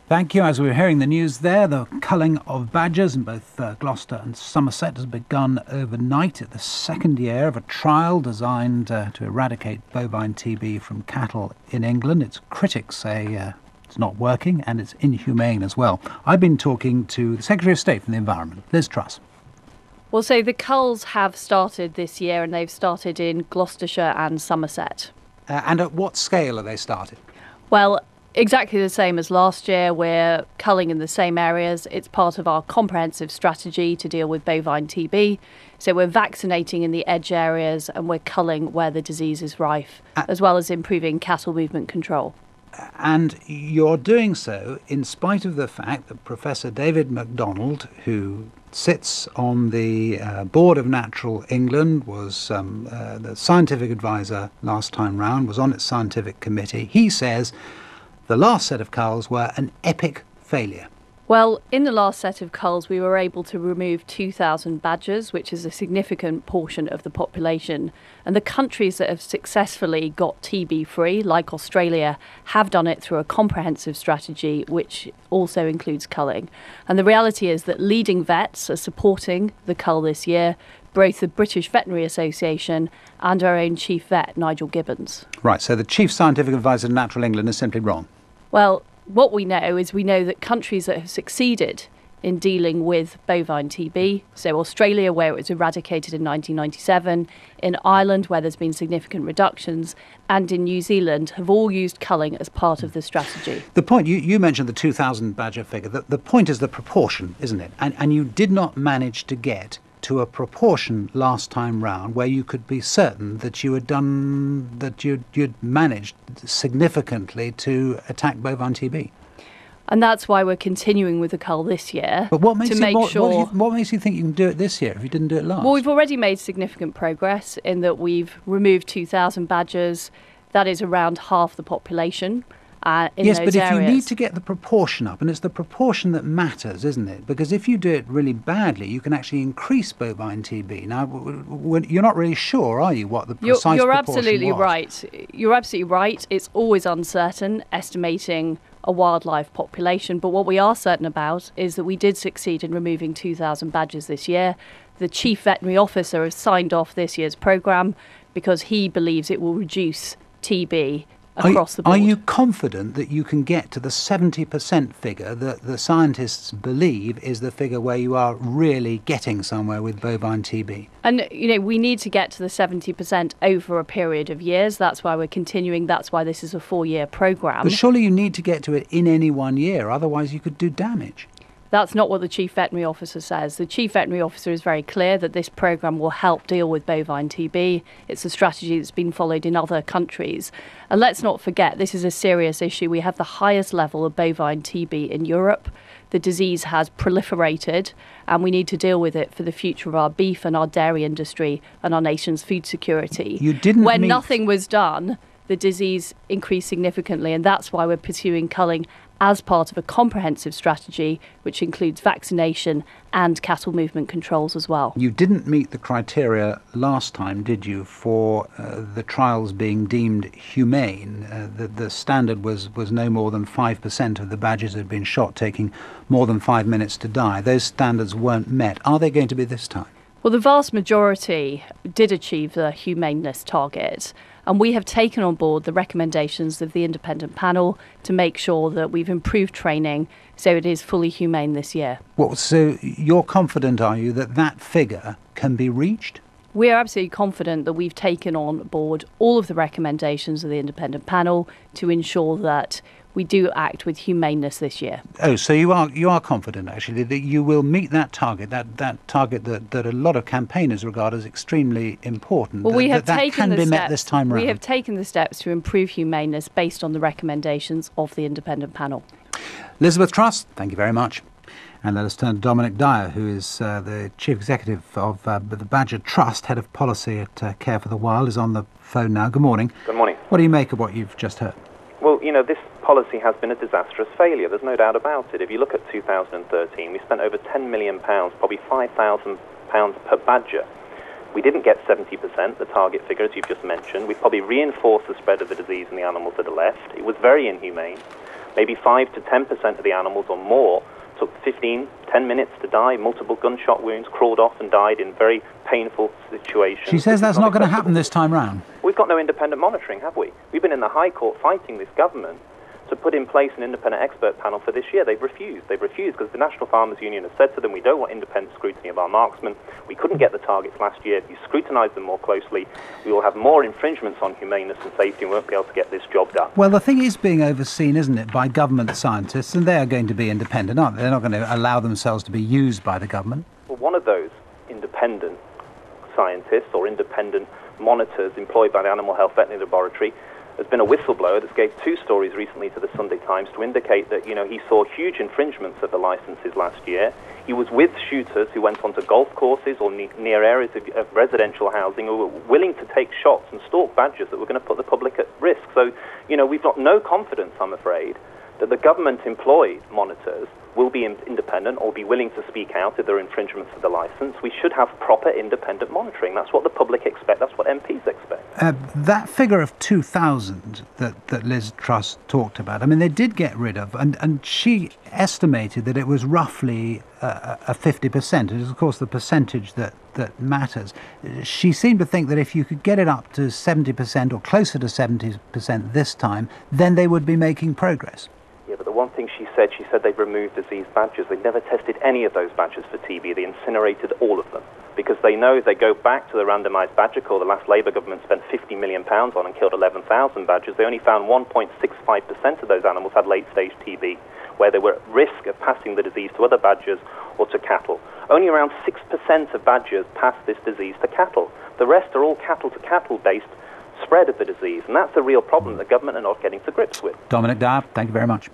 Thank you. As we were hearing the news there, the culling of badgers in both Gloucester and Somerset has begun overnight at the second year of a trial designed to eradicate bovine TB from cattle in England. Its critics say it's not working and it's inhumane as well. I've been talking to the Secretary of State for the Environment, Liz Truss. Well, so the culls have started this year and they've started in Gloucestershire and Somerset. And at what scale are they started? Well, exactly the same as last year. We're culling in the same areas. It's part of our comprehensive strategy to deal with bovine TB. So we're vaccinating in the edge areas and we're culling where the disease is rife, as well as improving cattle movement control. And you're doing so in spite of the fact that Professor David MacDonald, who sits on the board of Natural England, was the scientific advisor last time round, was on its scientific committee. He says the last set of culls were an epic failure. Well, in the last set of culls, we were able to remove 2,000 badgers, which is a significant portion of the population. And the countries that have successfully got TB free, like Australia, have done it through a comprehensive strategy, which also includes culling. And the reality is that leading vets are supporting the cull this year, both the British Veterinary Association and our own chief vet, Nigel Gibbons. Right, so the chief scientific advisor of Natural England is simply wrong. Well, what we know is that countries that have succeeded in dealing with bovine TB, so Australia, where it was eradicated in 1997, in Ireland, where there's been significant reductions, and in New Zealand, have all used culling as part of the strategy. The point, you mentioned the 2,000 badger figure. The point is the proportion, isn't it? And you did not manage to get to a proportion last time round where you could be certain that you'd managed significantly to attack bovine TB. And that's why we're continuing with the cull this year. But what makes what makes you think you can do it this year if you didn't do it last? Well, we've already made significant progress in that we've removed 2,000 badgers. That is around half the population. Yes, but if areas. you need to get the proportion up, and it's the proportion that matters, isn't it? Because if you do it really badly, you can actually increase bovine TB. Now, you're not really sure, are you, what the precise You're proportion absolutely was? right. You're absolutely right. It's always uncertain estimating a wildlife population, but what we are certain about is that we did succeed in removing 2,000 badgers this year. The chief veterinary officer has signed off this year's programme because he believes it will reduce TB across the board. Are you confident that you can get to the 70% figure that the scientists believe is the figure where you are really getting somewhere with bovine TB? And, we need to get to the 70% over a period of years. That's why we're continuing. That's why this is a 4-year programme. But surely you need to get to it in any 1 year, otherwise you could do damage. That's not what the Chief Veterinary Officer says. The Chief Veterinary Officer is very clear that this programme will help deal with bovine TB. It's a strategy that's been followed in other countries. And let's not forget, this is a serious issue. We have the highest level of bovine TB in Europe. The disease has proliferated and we need to deal with it for the future of our beef and our dairy industry and our nation's food security. When nothing was done, the disease increased significantly, and that's why we're pursuing culling as part of a comprehensive strategy which includes vaccination and cattle movement controls as well. You didn't meet the criteria last time, did you, for the trials being deemed humane? The standard was no more than 5% of the badgers had been shot, taking more than 5 minutes to die. Those standards weren't met. Are they going to be this time? Well, the vast majority did achieve the humaneness target, and we have taken on board the recommendations of the independent panel to make sure that we've improved training so it is fully humane this year. Well, so you're confident, are you, that that figure can be reached? We are absolutely confident that we've taken on board all of the recommendations of the independent panel to ensure that we do act with humaneness this year. Oh, so you are confident, actually, that you will meet that target, that target that a lot of campaigners regard as extremely important. Well, that can be met this time round. We have taken the steps to improve humaneness based on the recommendations of the independent panel. Elizabeth Truss, thank you very much. And let us turn to Dominic Dyer, who is the Chief Executive of the Badger Trust, Head of Policy at Care for the Wild, is on the phone now. Good morning. Good morning. What do you make of what you've just heard? Well, this policy has been a disastrous failure. There's no doubt about it. If you look at 2013, we spent over £10 million, probably £5,000 per badger. We didn't get 70%, the target figure, as you've just mentioned. We probably reinforced the spread of the disease in the animals that are left. It was very inhumane. maybe 5 to 10% of the animals or more took 10 minutes to die, multiple gunshot wounds, crawled off and died in very painful situations. She says that's not going to happen this time round. We've got no independent monitoring, have we? We've been in the High Court fighting this government to put in place an independent expert panel for this year. They've refused. They've refused because the National Farmers Union has said to them, we don't want independent scrutiny of our marksmen. We couldn't get the targets last year. If you scrutinise them more closely, we will have more infringements on humaneness and safety and won't be able to get this job done. Well, the thing is being overseen, isn't it, by government scientists, and they are going to be independent, aren't they? They're not going to allow themselves to be used by the government. Well, one of those independent scientists or independent monitors employed by the Animal Health Veterinary Laboratory has been a whistleblower that gave 2 stories recently to the Sunday Times to indicate that, he saw huge infringements of the licences last year. He was with shooters who went onto golf courses or near areas of residential housing who were willing to take shots and stalk badgers that were going to put the public at risk. So, we've got no confidence, I'm afraid, that the government-employed monitors will be independent or be willing to speak out if there are infringements of the licence. We should have proper independent monitoring. That's what the public expect. That's what MPs expect. That figure of 2,000 that Liz Truss talked about, I mean, they did get rid of, and she estimated that it was roughly a 50%. It is, of course, the percentage that matters. She seemed to think that if you could get it up to 70% or closer to 70% this time, then they would be making progress. Yeah, but the one thing she said they've removed diseased badgers. They've never tested any of those badgers for TB. They incinerated all of them because they know if they go back to the randomised badger call the last Labour government spent £50 million on and killed 11,000 badgers. They only found 1.65% of those animals had late-stage TB, where they were at risk of passing the disease to other badgers or to cattle. Only around 6% of badgers pass this disease to cattle. The rest are all cattle-to-cattle based spread of the disease, and that's the real problem that the government are not getting to grips with. Dominic Dyer, thank you very much.